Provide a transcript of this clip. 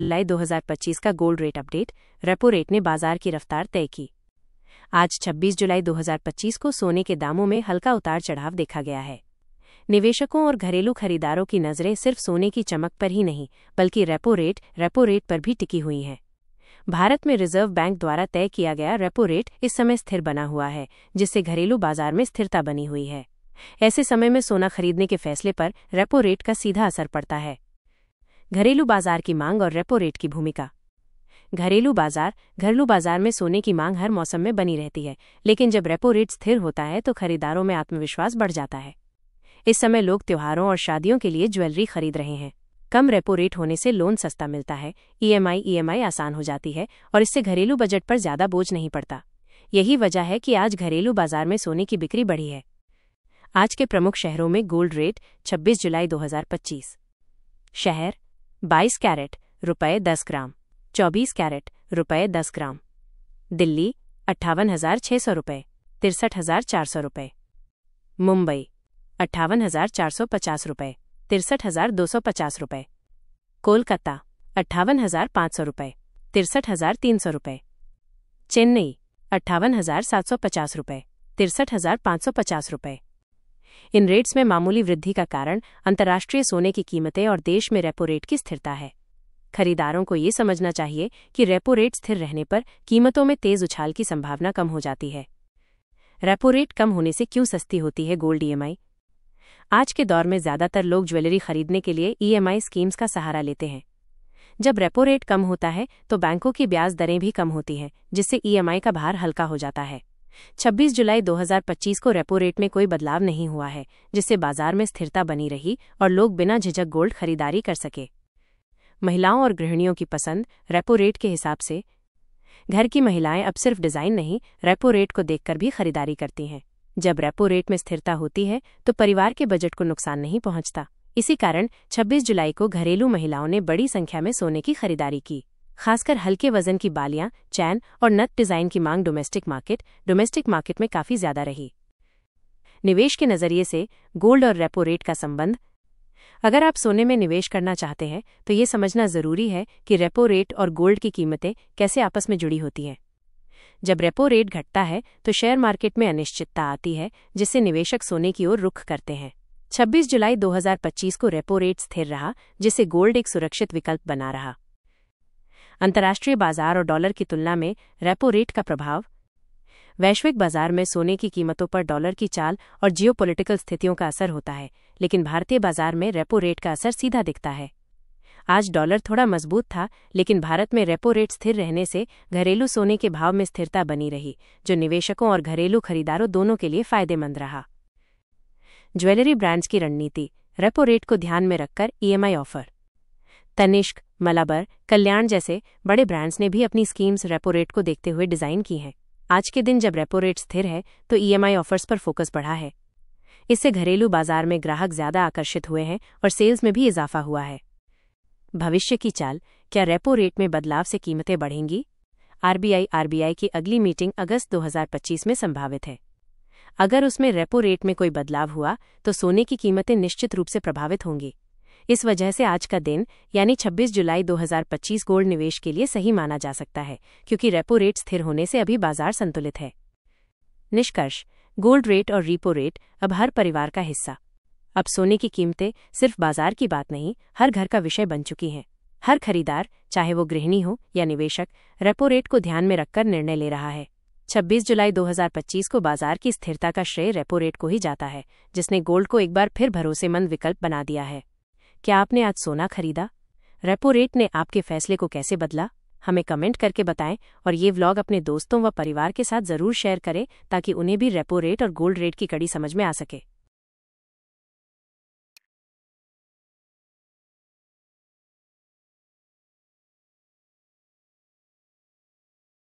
जुलाई 2025 का gold rate update. Repo rate ने बाजार की रफ्तार तय की। आज 26 जुलाई 2025 को सोने के दामों में हल्का उतार चढ़ाव देखा गया है। निवेशकों और घरेलू खरीदारों की नजरें सिर्फ सोने की चमक पर ही नहीं बल्कि रेपो रेट पर भी टिकी हुई हैं। भारत में रिजर्व बैंक द्वारा तय किया गया रेपो रेट इस समय स्थिर बना हुआ है, जिससे घरेलू बाजार में स्थिरता बनी हुई है। ऐसे समय में सोना खरीदने के फैसले पर रेपो रेट का सीधा असर पड़ता है। घरेलू बाजार की मांग और रेपो रेट की भूमिका। घरेलू बाजार में सोने की मांग हर मौसम में बनी रहती है, लेकिन जब रेपो रेट स्थिर होता है तो खरीदारों में आत्मविश्वास बढ़ जाता है। इस समय लोग त्योहारों और शादियों के लिए ज्वेलरी खरीद रहे हैं। कम रेपो रेट होने से लोन सस्ता मिलता है, ईएमआई आसान हो जाती है और इससे घरेलू बजट पर ज्यादा बोझ नहीं पड़ता। यही वजह है कि आज घरेलू बाजार में सोने की बिक्री बढ़ी है। आज के प्रमुख शहरों में गोल्ड रेट 26 जुलाई 2025। शहर 22 कैरेट रुपये 10 ग्राम, 24 कैरेट रुपये 10 ग्राम। दिल्ली 58,600 रुपये, 63,400 रुपये। मुंबई 58,450 रुपये, 63,250 रुपये। कोलकाता 58,500 रुपये, 63,300 रुपये। चेन्नई 58,750 रुपये, 63,550 रुपये। इन रेट्स में मामूली वृद्धि का कारण अंतर्राष्ट्रीय सोने की कीमतें और देश में रेपो रेट की स्थिरता है। खरीदारों को ये समझना चाहिए कि रेपो रेट स्थिर रहने पर कीमतों में तेज उछाल की संभावना कम हो जाती है। रेपो रेट कम होने से क्यों सस्ती होती है गोल्ड ईएमआई? आज के दौर में ज्यादातर लोग ज्वेलरी खरीदने के लिए ईएमआई स्कीम्स का सहारा लेते हैं। जब रेपो रेट कम होता है तो बैंकों की ब्याज दरें भी कम होती हैं, जिससे ईएमआई का भार हल्का हो जाता है। 26 जुलाई 2025 को रेपो रेट में कोई बदलाव नहीं हुआ है, जिससे बाजार में स्थिरता बनी रही और लोग बिना झिझक गोल्ड खरीदारी कर सके। महिलाओं और गृहिणियों की पसंद। रेपो रेट के हिसाब से घर की महिलाएं अब सिर्फ डिजाइन नहीं, रेपो रेट को देखकर भी खरीदारी करती हैं। जब रेपो रेट में स्थिरता होती है तो परिवार के बजट को नुकसान नहीं पहुंचता। इसी कारण 26 जुलाई को घरेलू महिलाओं ने बड़ी संख्या में सोने की खरीदारी की। खासकर हल्के वजन की बालियां, चैन और नथ डिजाइन की मांग डोमेस्टिक मार्केट में काफी ज्यादा रही। निवेश के नजरिए से गोल्ड और रेपो रेट का संबंध। अगर आप सोने में निवेश करना चाहते हैं तो ये समझना जरूरी है कि रेपो रेट और गोल्ड की कीमतें कैसे आपस में जुड़ी होती हैं। जब रेपो रेट घटता है तो शेयर मार्केट में अनिश्चितता आती है, जिससे निवेशक सोने की ओर रुख करते हैं। 26 जुलाई 2025 को रेपो रेट स्थिर रहा, जिससे गोल्ड एक सुरक्षित विकल्प बना रहा। अंतर्राष्ट्रीय बाजार और डॉलर की तुलना में रेपो रेट का प्रभाव। वैश्विक बाजार में सोने की कीमतों पर डॉलर की चाल और जियोपॉलिटिकल स्थितियों का असर होता है, लेकिन भारतीय बाजार में रेपो रेट का असर सीधा दिखता है। आज डॉलर थोड़ा मजबूत था, लेकिन भारत में रेपो रेट स्थिर रहने से घरेलू सोने के भाव में स्थिरता बनी रही, जो निवेशकों और घरेलू खरीदारों दोनों के लिए फायदेमंद रहा। ज्वेलरी ब्रांड्स की रणनीति। रेपो रेट को ध्यान में रखकर ईएमआई ऑफर। तनिष्क, मलाबर, कल्याण जैसे बड़े ब्रांड्स ने भी अपनी स्कीम्स रेपो रेट को देखते हुए डिजाइन की हैं। आज के दिन जब रेपो रेट स्थिर है तो ईएमआई ऑफर्स पर फोकस बढ़ा है। इससे घरेलू बाजार में ग्राहक ज्यादा आकर्षित हुए हैं और सेल्स में भी इजाफा हुआ है। भविष्य की चाल। क्या रेपो रेट में बदलाव से कीमतें बढ़ेंगी? आरबीआई की अगली मीटिंग अगस्त 2025 में संभावित है। अगर उसमें रेपो रेट में कोई बदलाव हुआ तो सोने की कीमतें निश्चित रूप से प्रभावित होंगी। इस वजह से आज का दिन यानी 26 जुलाई 2025 गोल्ड निवेश के लिए सही माना जा सकता है, क्योंकि रेपो रेट स्थिर होने से अभी बाजार संतुलित है। निष्कर्ष। गोल्ड रेट और रीपो रेट अब हर परिवार का हिस्सा। अब सोने की कीमतें सिर्फ बाजार की बात नहीं, हर घर का विषय बन चुकी हैं। हर खरीदार, चाहे वो गृहिणी हो या निवेशक, रेपो रेट को ध्यान में रखकर निर्णय ले रहा है। 26 जुलाई 2025 को बाजार की स्थिरता का श्रेय रेपो रेट को ही जाता है, जिसने गोल्ड को एक बार फिर भरोसेमंद विकल्प बना दिया है। क्या आपने आज सोना खरीदा? रेपो रेट ने आपके फैसले को कैसे बदला? हमें कमेंट करके बताएं और ये व्लॉग अपने दोस्तों व परिवार के साथ जरूर शेयर करें ताकि उन्हें भी रेपो रेट और गोल्ड रेट की कड़ी समझ में आ सके।